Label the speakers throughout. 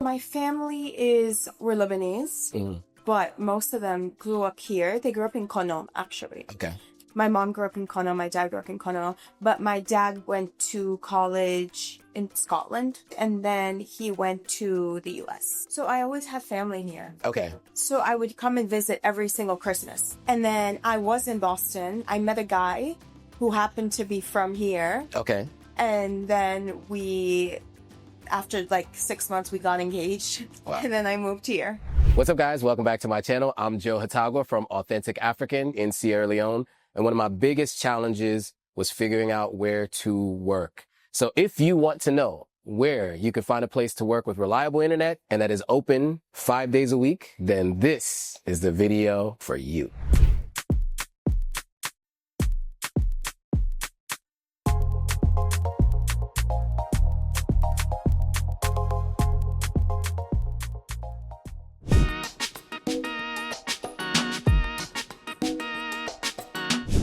Speaker 1: My family we're Lebanese, but most of them grew up here. They grew up in Kono, actually.
Speaker 2: Okay.
Speaker 1: My mom grew up in Kono, my dad grew up in Kono, but my dad went to college in Scotland, and then he went to the US. So I always have family here.
Speaker 2: Okay.
Speaker 1: So I would come and visit every single Christmas. And then I was in Boston. I met a guy who happened to be from here.
Speaker 2: Okay.
Speaker 1: And then after like 6 months, we got engaged. Wow. And then I moved here.
Speaker 2: What's up, guys? Welcome back to my channel. I'm Joe Hatagwa from Authentic African in Sierra Leone. And one of my biggest challenges was figuring out where to work. So if you want to know where you can find a place to work with reliable internet and that is open 5 days a week, then this is the video for you.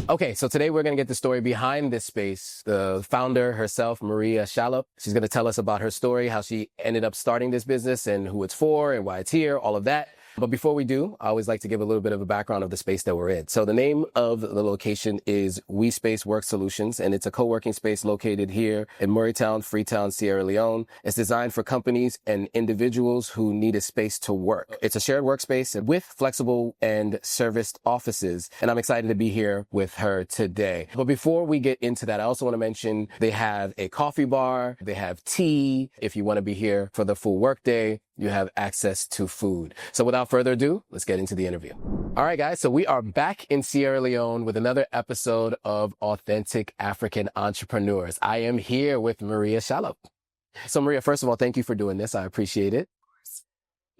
Speaker 2: Okay, so today we're going to get the story behind this space. The founder herself, Maria Shalop, she's going to tell us about her story, how she ended up starting this business and who it's for and why it's here, all of that. But before we do, I always like to give a little bit of a background of the space that we're in. So the name of the location is WeSpace Work Solutions, and it's a co-working space located here in Freetown, Sierra Leone. It's designed for companies and individuals who need a space to work. It's a shared workspace with flexible and serviced offices, and I'm excited to be here with her today. But before we get into that, I also want to mention they have a coffee bar, they have tea. If you want to be here for the full workday, you have access to food. So without further ado, let's get into the interview. All right, guys. So we are back in Sierra Leone with another episode of Authentic African Entrepreneurs. I am here with Maria Shalop. So Maria, first of all, thank you for doing this. I appreciate it.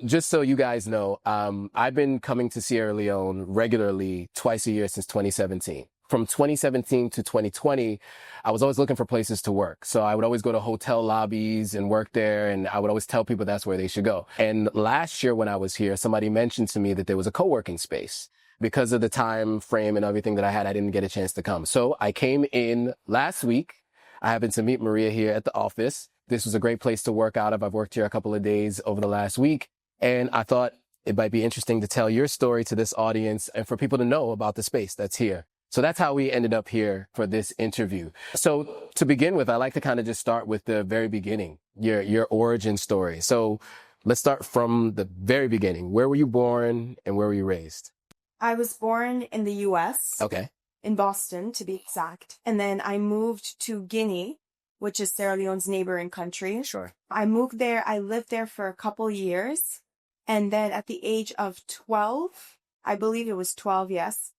Speaker 2: Just so you guys know, I've been coming to Sierra Leone regularly twice a year since 2017. From 2017 to 2020, I was always looking for places to work. So I would always go to hotel lobbies and work there. And I would always tell people that's where they should go. And last year when I was here, somebody mentioned to me that there was a co-working space. Because of the time frame and everything that I had, I didn't get a chance to come. So I came in last week. I happened to meet Maria here at the office. This was a great place to work out of. I've worked here a couple of days over the last week. And I thought it might be interesting to tell your story to this audience and for people to know about the space that's here. So that's how we ended up here for this interview. So to begin with, I like to kind of just start with the very beginning, your origin story. So let's start from the very beginning. Where were you born and where were you raised?
Speaker 1: I was born in the US.
Speaker 2: Okay.
Speaker 1: In Boston, to be exact. And then I moved to Guinea, which is Sierra Leone's neighboring country.
Speaker 2: Sure.
Speaker 1: I moved there. I lived there for a couple years. And then at the age of 12, I believe it was 12, yes.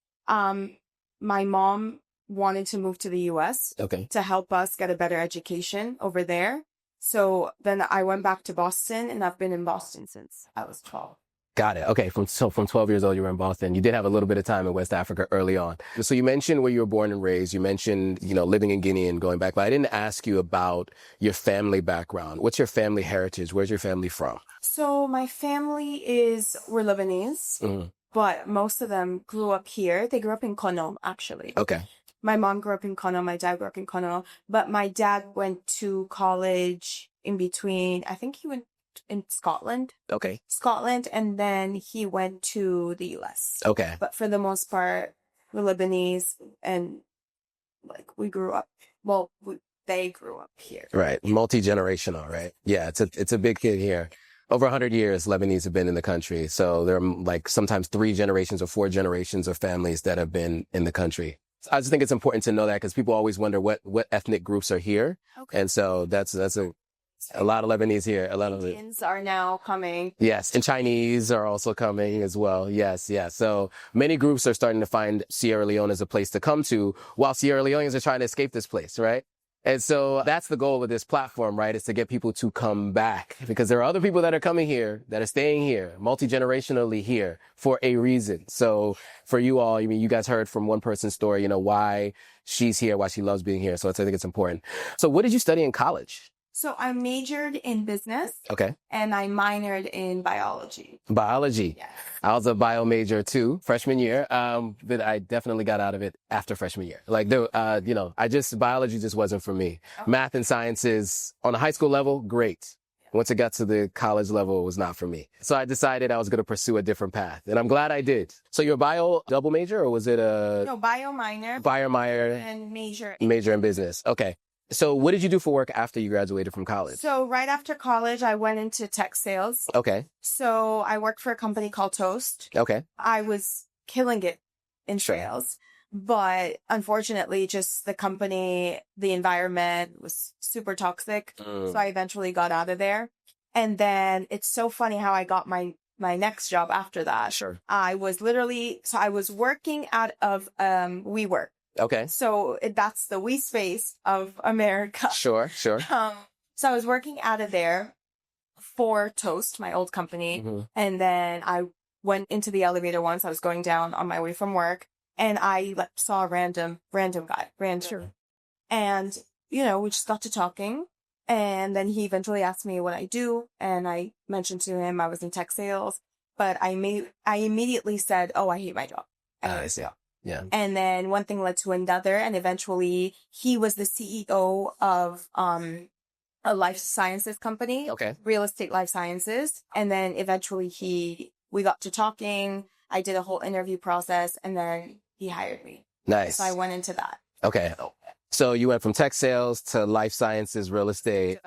Speaker 1: My mom wanted to move to the US to help us get a better education over there. So then I went back to Boston, and I've been in Boston since I was 12.
Speaker 2: Got it. Okay. From 12 years old, you were in Boston. You did have a little bit of time in West Africa early on. So you mentioned where you were born and raised. You mentioned, living in Guinea and going back, but I didn't ask you about your family background. What's your family heritage? Where's your family from?
Speaker 1: So my family we're Lebanese. Mm-hmm. But most of them grew up here. They grew up in Kono, actually.
Speaker 2: Okay.
Speaker 1: My mom grew up in Kono. My dad grew up in Kono. But my dad went to college in between. I think he went in Scotland.
Speaker 2: Okay.
Speaker 1: Scotland. And then he went to the US.
Speaker 2: Okay.
Speaker 1: But for the most part, we're Lebanese. And we grew up, they grew up here.
Speaker 2: Right. Multi-generational, right? Yeah. It's a big kid here. Over 100 years, Lebanese have been in the country. So there are sometimes 3 generations or 4 generations of families that have been in the country. I just think it's important to know that because people always wonder what ethnic groups are here. Okay. And so that's a lot of Lebanese here. A lot of
Speaker 1: Indians are now coming.
Speaker 2: Yes. And Chinese are also coming as well. Yes. Yeah. So many groups are starting to find Sierra Leone as a place to come to while Sierra Leoneans are trying to escape this place, right? And so that's the goal of this platform, right? Is to get people to come back because there are other people that are coming here, that are staying here, multi-generationally here for a reason. So for you all, you guys heard from one person's story, why she's here, why she loves being here. So I think it's important. So what did you study in college?
Speaker 1: So I majored in business.
Speaker 2: Okay.
Speaker 1: And I minored in biology.
Speaker 2: Biology.
Speaker 1: Yes.
Speaker 2: I was a bio major too, freshman year. But I definitely got out of it after freshman year. Biology just wasn't for me. Okay. Math and sciences on a high school level, great. Once it got to the college level, it was not for me. So I decided I was going to pursue a different path, and I'm glad I did. So you're a bio double major, or was it a
Speaker 1: No, bio minor
Speaker 2: and
Speaker 1: major
Speaker 2: in business? Okay. So what did you do for work after you graduated from college?
Speaker 1: So right after college, I went into tech sales.
Speaker 2: Okay.
Speaker 1: So I worked for a company called Toast.
Speaker 2: Okay.
Speaker 1: I was killing it in
Speaker 2: Sure.
Speaker 1: sales, but unfortunately, just the company, the environment was super toxic. So I eventually got out of there. And then it's so funny how I got my next job after that.
Speaker 2: Sure.
Speaker 1: I was working out of WeWork.
Speaker 2: Okay.
Speaker 1: So that's the WeSpace of America.
Speaker 2: Sure.
Speaker 1: So I was working out of there for Toast, my old company.
Speaker 2: Mm-hmm.
Speaker 1: And then I went into the elevator once. I was going down on my way from work, and I saw a random guy. Sure. And, we just got to talking. And then he eventually asked me what I do. And I mentioned to him I was in tech sales. But I immediately said, oh, I hate my job.
Speaker 2: I see. Yeah.
Speaker 1: And then one thing led to another, and eventually he was the CEO of a life sciences company.
Speaker 2: Okay.
Speaker 1: Real estate life sciences. And then eventually we got to talking. I did a whole interview process, and then he hired me.
Speaker 2: Nice.
Speaker 1: So I went into that.
Speaker 2: Okay. So you went from tech sales to life sciences, real estate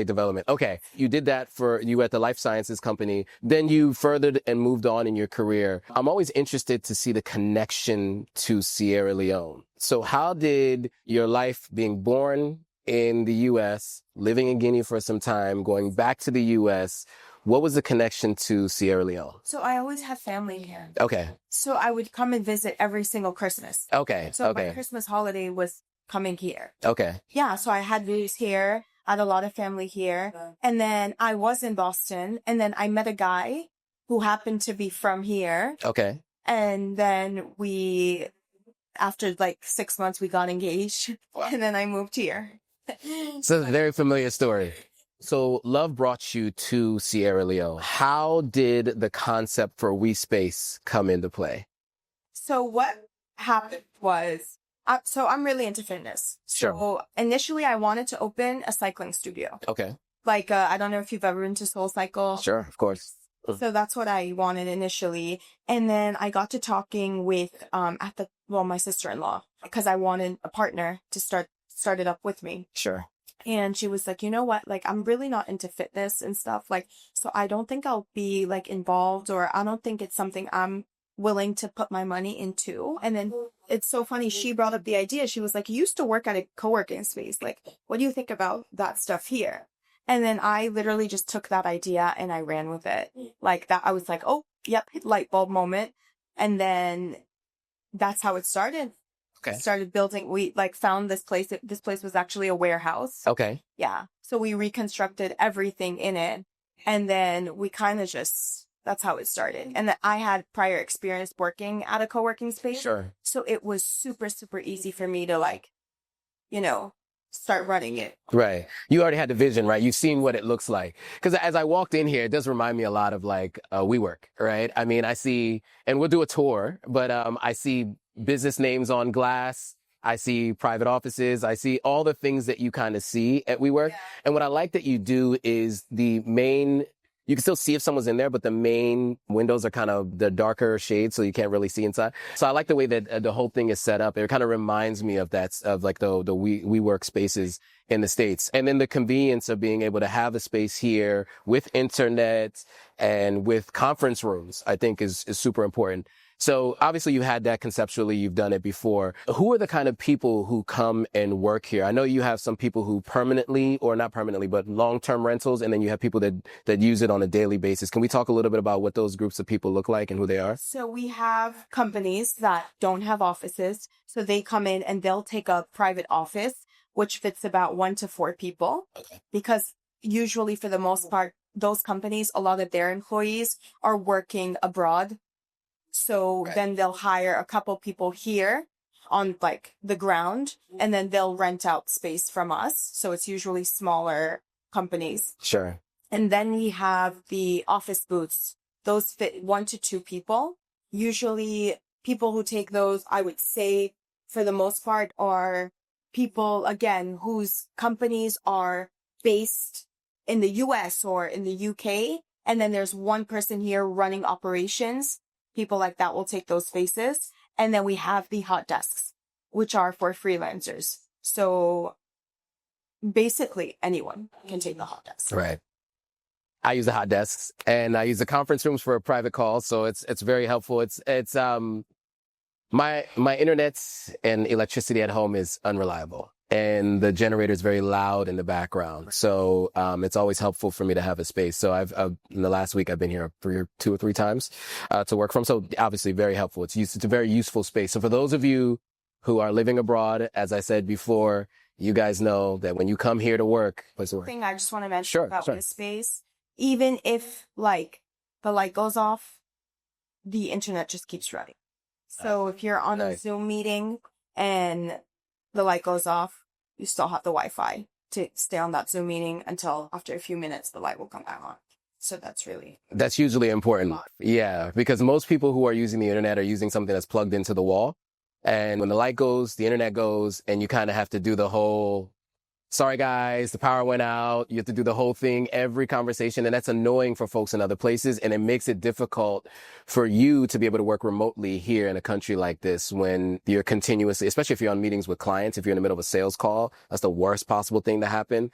Speaker 2: development. Okay. You did that you at the life sciences company. Then you furthered and moved on in your career. I'm always interested to see the connection to Sierra Leone. So how did your life being born in the U.S., living in Guinea for some time, going back to the U.S., what was the connection to Sierra Leone?
Speaker 1: So I always have family here.
Speaker 2: Okay.
Speaker 1: So I would come and visit every single Christmas.
Speaker 2: Okay.
Speaker 1: So my Christmas holiday was coming here.
Speaker 2: Okay.
Speaker 1: Yeah. So I had roots here. I had a lot of family here. And then I was in Boston, and then I met a guy who happened to be from here.
Speaker 2: Okay.
Speaker 1: And then after 6 months, we got engaged. Wow. And then I moved here.
Speaker 2: So a very familiar story. So love brought you to Sierra Leone. How did the concept for WeSpace come into play?
Speaker 1: So what happened was, so I'm really into fitness.
Speaker 2: Sure.
Speaker 1: So initially I wanted to open a cycling studio.
Speaker 2: Okay.
Speaker 1: I don't know if you've ever been to Soul Cycle.
Speaker 2: Sure, of course.
Speaker 1: So that's what I wanted initially. And then I got to talking with, my sister-in-law, because I wanted a partner to start it up with me.
Speaker 2: Sure.
Speaker 1: And she was like, you know what? I'm really not into fitness and stuff. So I don't think I'll be involved, or I don't think it's something I'm willing to put my money into. And then it's so funny. She brought up the idea. She was like, you used to work at a co-working space. What do you think about that stuff here? And then I literally just took that idea and I ran with it. That. I was like, oh, yep, light bulb moment. And then that's how it started.
Speaker 2: Okay.
Speaker 1: Started building. We found this place. This place was actually a warehouse.
Speaker 2: Okay.
Speaker 1: Yeah. So we reconstructed everything in it. And then we kind of that's how it started. And then I had prior experience working at a co-working space.
Speaker 2: Sure.
Speaker 1: So it was super, super easy for me to start running it.
Speaker 2: Right. You already had the vision, right? You've seen what it looks like. Because as I walked in here, it does remind me a lot of WeWork, right? I mean, I see, and we'll do a tour, but I see business names on glass. I see private offices. I see all the things that you kind of see at WeWork. Yeah. And what I like that you do is you can still see if someone's in there, but the main windows are kind of the darker shades, so you can't really see inside. So I like the way that the whole thing is set up. It kind of reminds me of the WeWork spaces in the States. And then the convenience of being able to have a space here with internet and with conference rooms, I think is super important. So obviously you had that conceptually, you've done it before. Who are the kind of people who come and work here? I know you have some people who permanently, or not permanently, but long-term rentals, and then you have people that use it on a daily basis. Can we talk a little bit about what those groups of people look like and who they are?
Speaker 1: So we have companies that don't have offices. So they come in and they'll take a private office, which fits about 1 to 4 people. Okay. Because usually for the most part, those companies, a lot of their employees are working abroad. So right. Then they'll hire a couple people here on the ground, and then they'll rent out space from us. So it's usually smaller companies.
Speaker 2: Sure.
Speaker 1: And then we have the office booths. Those fit 1 to 2 people. Usually people who take those, I would say for the most part, are people, again, whose companies are based in the US or in the UK, and then there's one person here running operations. People like that will take those spaces. And then we have the hot desks, which are for freelancers. So basically anyone can take the hot desk.
Speaker 2: Right. I use the hot desks and I use the conference rooms for a private call. So it's very helpful. It's my internet and electricity at home is unreliable and the generator is very loud in the background. So it's always helpful for me to have a space. So I've in the last week I've been here two or three times to work from. So obviously very helpful. It's a very useful space. So for those of you who are living abroad, as I said before, you guys know that when you come here to work,
Speaker 1: thing I just want to mention about
Speaker 2: sure.
Speaker 1: this space, even if like the light goes off, the internet just keeps running. So if you're on a Zoom meeting and the light goes off, you still have the Wi-Fi to stay on that Zoom meeting until after a few minutes, the light will come back on. So that's usually important.
Speaker 2: Yeah, because most people who are using the internet are using something that's plugged into the wall. And when the light goes, the internet goes, and you kind of have to do the whole, sorry guys, the power went out. You have to do the whole thing, every conversation. And that's annoying for folks in other places. And it makes it difficult for you to be able to work remotely here in a country like this when you're continuously, especially if you're on meetings with clients, if you're in the middle of a sales call, that's the worst possible thing to happen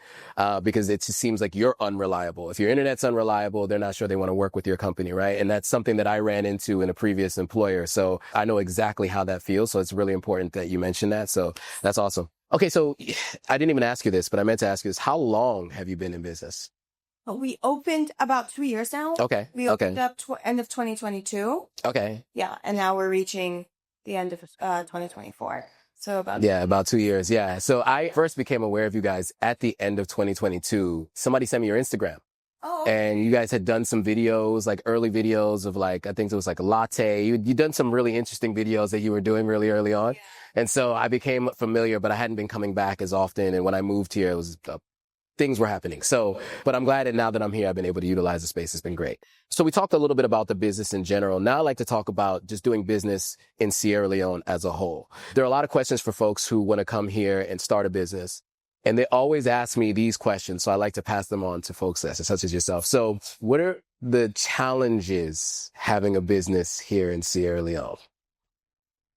Speaker 2: because it just seems like you're unreliable. If your internet's unreliable, they're not sure they want to work with your company, right? And that's something that I ran into in a previous employer. So I know exactly how that feels. So it's really important that you mention that. So that's awesome. Okay, so I didn't even ask you this, but I meant to ask you this. How long have you been in business?
Speaker 1: We opened about 2 years now.
Speaker 2: Okay.
Speaker 1: We opened up end of 2022.
Speaker 2: Okay.
Speaker 1: Yeah, and now we're reaching the end of 2024. So
Speaker 2: about 2 years. Yeah. So I first became aware of you guys at the end of 2022. Somebody sent me your Instagram.
Speaker 1: Oh, okay.
Speaker 2: And you guys had done some videos, like early videos of like, I think it was like a latte. You done some really interesting videos that you were doing really early on. Yeah. And so I became familiar, but I hadn't been coming back as often. And when I moved here, it was things were happening. So, but I'm glad that now that I'm here, I've been able to utilize the space. It's been great. So we talked a little bit about the business in general. Now I'd like to talk about just doing business in Sierra Leone as a whole. There are a lot of questions for folks who want to come here and start a business. And they always ask me these questions. So I like to pass them on to folks such as yourself. So what are the challenges having a business here in Sierra Leone?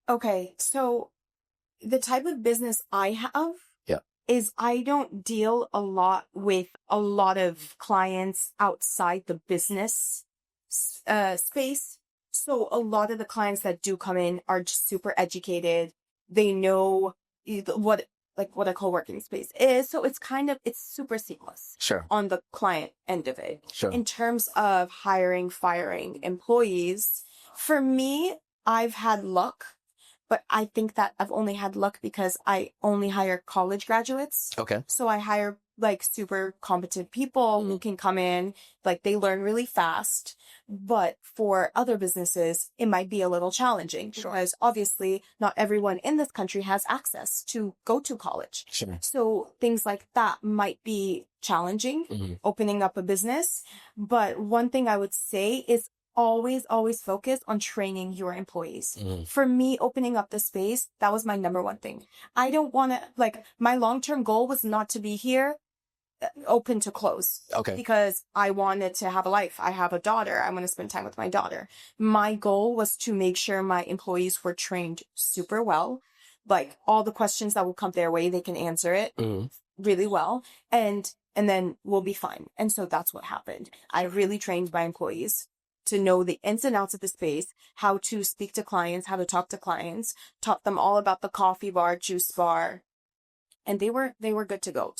Speaker 1: Okay. So the type of business I have is I don't deal a lot with a lot of clients outside the business space. So a lot of the clients that do come in are just super educated. They know what a co-working space is. So it's super seamless.
Speaker 2: Sure.
Speaker 1: On the client end of it.
Speaker 2: Sure.
Speaker 1: In terms of hiring, firing employees, for me, I've had luck, but I think that I've only had luck because I only hire college graduates.
Speaker 2: Okay.
Speaker 1: So I hire like super competent people who can come in, like they learn really fast. But for other businesses, it might be a little challenging because obviously not everyone in this country has access to go to college.
Speaker 2: Sure.
Speaker 1: So things like that might be challenging, opening up a business. But one thing I would say is always focus on training your employees. For me, opening up the space, that was my number one thing. I don't want to, my long-term goal was not to be here open to close.
Speaker 2: Okay.
Speaker 1: Because I wanted to have a life. I have a daughter. I want to spend time with my daughter. My goal was to make sure my employees were trained super well. Like all the questions that will come their way, they can answer it really well. And then we'll be fine. And so that's what happened. I really trained my employees to know the ins and outs of the space, how to speak to clients, how to talk to clients, taught them all about the coffee bar, juice bar, and they were good to go.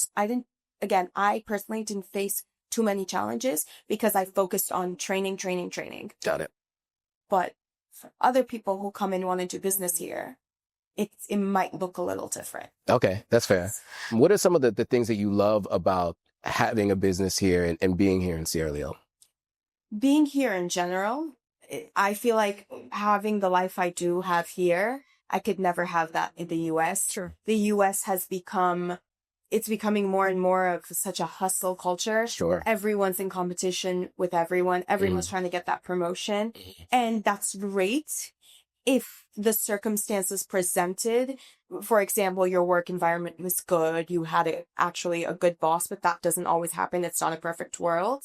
Speaker 1: I personally didn't face too many challenges because I focused on training.
Speaker 2: Got it.
Speaker 1: But for other people who come in wanting to do business here, it might look a little different.
Speaker 2: Okay, that's fair. What are some of the things that you love about having a business here and being here in Sierra Leone?
Speaker 1: Being here in general, I feel like having the life I do have here, I could never have that in the U.S.
Speaker 2: Sure.
Speaker 1: The U.S. it's becoming more and more of such a hustle culture.
Speaker 2: Sure.
Speaker 1: Everyone's in competition with everyone. Everyone's trying to get that promotion. And that's great. if the circumstances presented, for example, your work environment was good, you had actually a good boss, but that doesn't always happen. It's not a perfect world.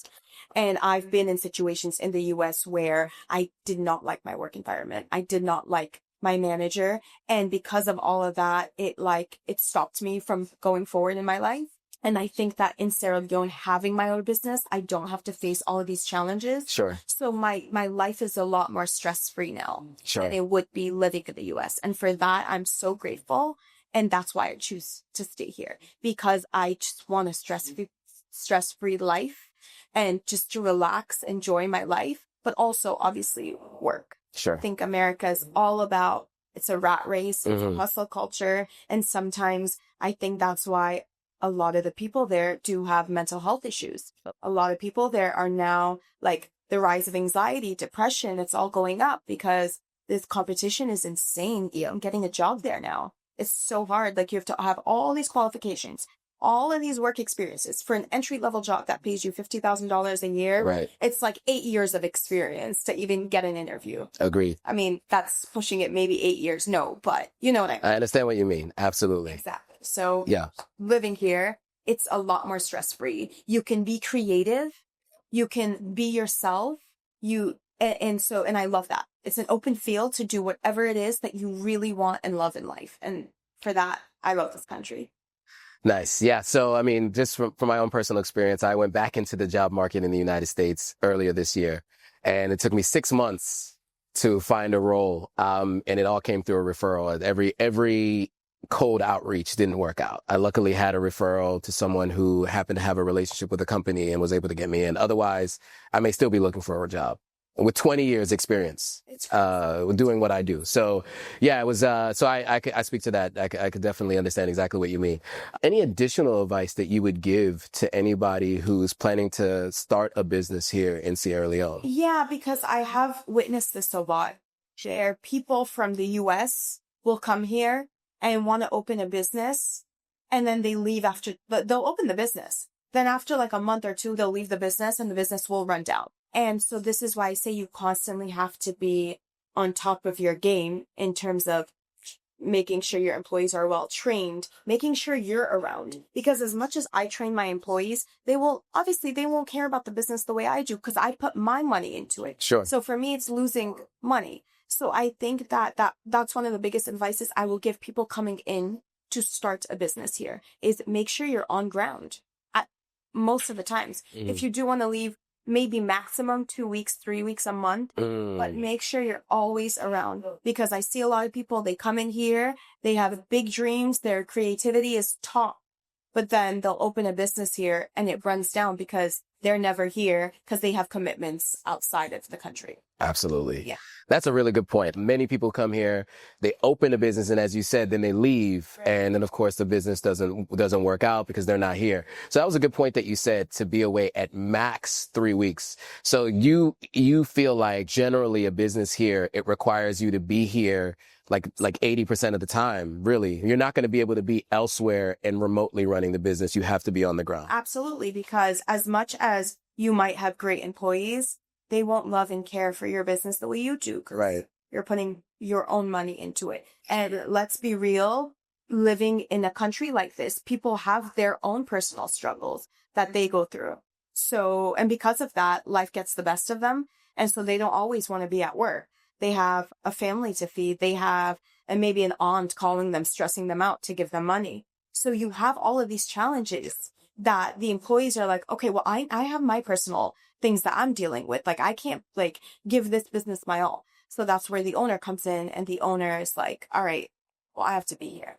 Speaker 1: And I've been in situations in the US where I did not like my work environment. I did not like my manager. And because of all of that, it stopped me from going forward in my life. And I think that in Sierra Leone, having my own business, I don't have to face all of these challenges.
Speaker 2: Sure.
Speaker 1: So my life is a lot more stress-free now
Speaker 2: Sure.
Speaker 1: than it would be living in the US. And for that, I'm so grateful. And that's why I choose to stay here, because I just want a stress-free life and just to relax, enjoy my life, but also obviously work.
Speaker 2: Sure.
Speaker 1: I think America is all about, it's a rat race, it's
Speaker 2: Mm-hmm.
Speaker 1: a hustle culture. And sometimes I think that's why a lot of the people there do have mental health issues. A lot of people there are now like the rise of anxiety, depression, it's all going up because this competition is insane. Even getting a job there now, it's so hard. Like, you have to have all these qualifications, all of these work experiences for an entry-level job that pays you $50,000 a year.
Speaker 2: Right.
Speaker 1: It's like 8 years of experience to even get an interview.
Speaker 2: Agreed.
Speaker 1: I mean, that's pushing it, maybe 8 years. No, but you know what I mean.
Speaker 2: I understand what you mean. Absolutely.
Speaker 1: Exactly. So
Speaker 2: Yeah.
Speaker 1: living here, it's a lot more stress-free. You can be creative. You can be yourself. And I love that. It's an open field to do whatever it is that you really want and love in life. And for that, I love this country.
Speaker 2: Nice. Yeah. So, I mean, just from my own personal experience, I went back into the job market in the United States earlier this year, and it took me 6 months to find a role. And it all came through a referral. Every cold outreach didn't work out. I luckily had a referral to someone who happened to have a relationship with a company and was able to get me in. Otherwise, I may still be looking for a job with 20 years experience, doing what I do. So yeah, it was, so I speak to that. I could definitely understand exactly what you mean. Any additional advice that you would give to anybody who's planning to start a business here in Sierra Leone?
Speaker 1: Yeah, because I have witnessed this a lot. There, people from the US will come here and want to open a business, and then they leave but they'll open the business. Then after like a month or two, they'll leave the business and the business will run down. And so this is why I say you constantly have to be on top of your game in terms of making sure your employees are well trained, making sure you're around. Because as much as I train my employees, they won't care about the business the way I do, because I put my money into it.
Speaker 2: Sure.
Speaker 1: So for me, it's losing money. So I think that's one of the biggest advices I will give people coming in to start a business here, is make sure you're on ground at most of the times. If you do want to leave, maybe maximum 2 weeks, 3 weeks, a month, but make sure you're always around, because I see a lot of people, they come in here, they have big dreams, their creativity is top, but then they'll open a business here and it runs down because they're never here because they have commitments outside of the country.
Speaker 2: Absolutely.
Speaker 1: Yeah.
Speaker 2: That's a really good point. Many people come here, they open a business, and as you said, then they leave.
Speaker 1: Right.
Speaker 2: And then of course the business doesn't work out because they're not here. So that was a good point that you said, to be away at max 3 weeks. So you feel like generally a business here, it requires you to be here like 80% of the time, really. You're not going to be able to be elsewhere and remotely running the business. You have to be on the ground.
Speaker 1: Absolutely. Because as much as you might have great employees, they won't love and care for your business the way you do.
Speaker 2: Right.
Speaker 1: You're putting your own money into it. And let's be real, living in a country like this, people have their own personal struggles that they go through. So, and because of that, life gets the best of them. And so they don't always want to be at work. They have a family to feed. They have, and maybe an aunt calling them, stressing them out to give them money. So you have all of these challenges that the employees are like, okay, well, I have my personal things that I'm dealing with. Like, I can't give this business my all. So that's where the owner comes in, and the owner is like, all right, well, I have to be here,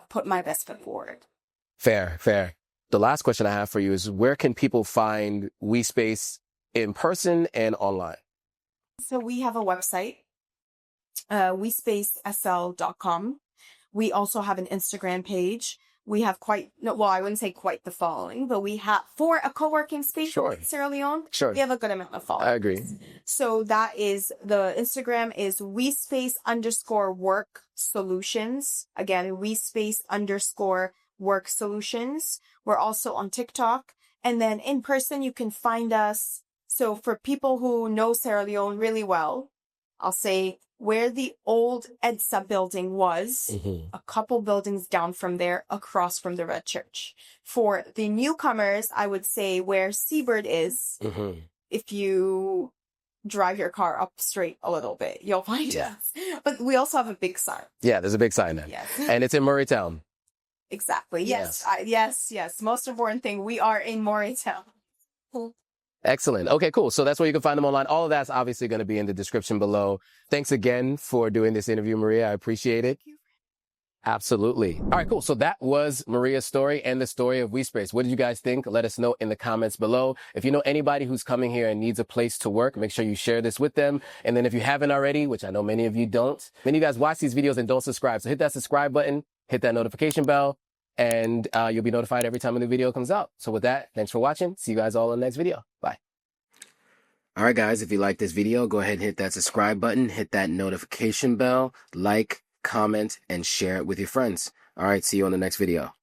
Speaker 1: put my best foot forward.
Speaker 2: Fair. The last question I have for you is, where can people find WeSpace in person and online?
Speaker 1: So we have a website, WeSpaceSL.com. We also have an Instagram page. We have I wouldn't say quite the following, but we have, for a co-working space in Sierra Leone, we have a good amount of followers.
Speaker 2: I agree.
Speaker 1: So that is, the Instagram is WeSpace_work solutions. Again, WeSpace_work solutions. We're also on TikTok. And then in person, you can find us. So for people who know Sierra Leone really well, I'll say where the old EDSA building was, a couple buildings down from there, across from the Red Church. For the newcomers, I would say where Seabird is, if you drive your car up straight a little bit, you'll find us. But we also have a big sign.
Speaker 2: Yeah, there's a big sign there.
Speaker 1: Yes.
Speaker 2: And it's in Murraytown.
Speaker 1: Exactly. Yes. Yes. Most important thing, we are in Murraytown.
Speaker 2: Excellent. Okay, cool. So that's where you can find them online. All of that's obviously going to be in the description below. Thanks again for doing this interview, Maria. I appreciate it. Absolutely. All right, cool. So that was Maria's story and the story of WeSpace. What did you guys think? Let us know in the comments below. If you know anybody who's coming here and needs a place to work, make sure you share this with them. And then if you haven't already, which I know many of you don't, many of you guys watch these videos and don't subscribe. So hit that subscribe button, hit that notification bell, and you'll be notified every time a new video comes out. So with that, thanks for watching. See you guys all in the next video. Bye. All right, guys, if you like this video, go ahead and hit that subscribe button, hit that notification bell, like, comment, and share it with your friends. All right, see you on the next video.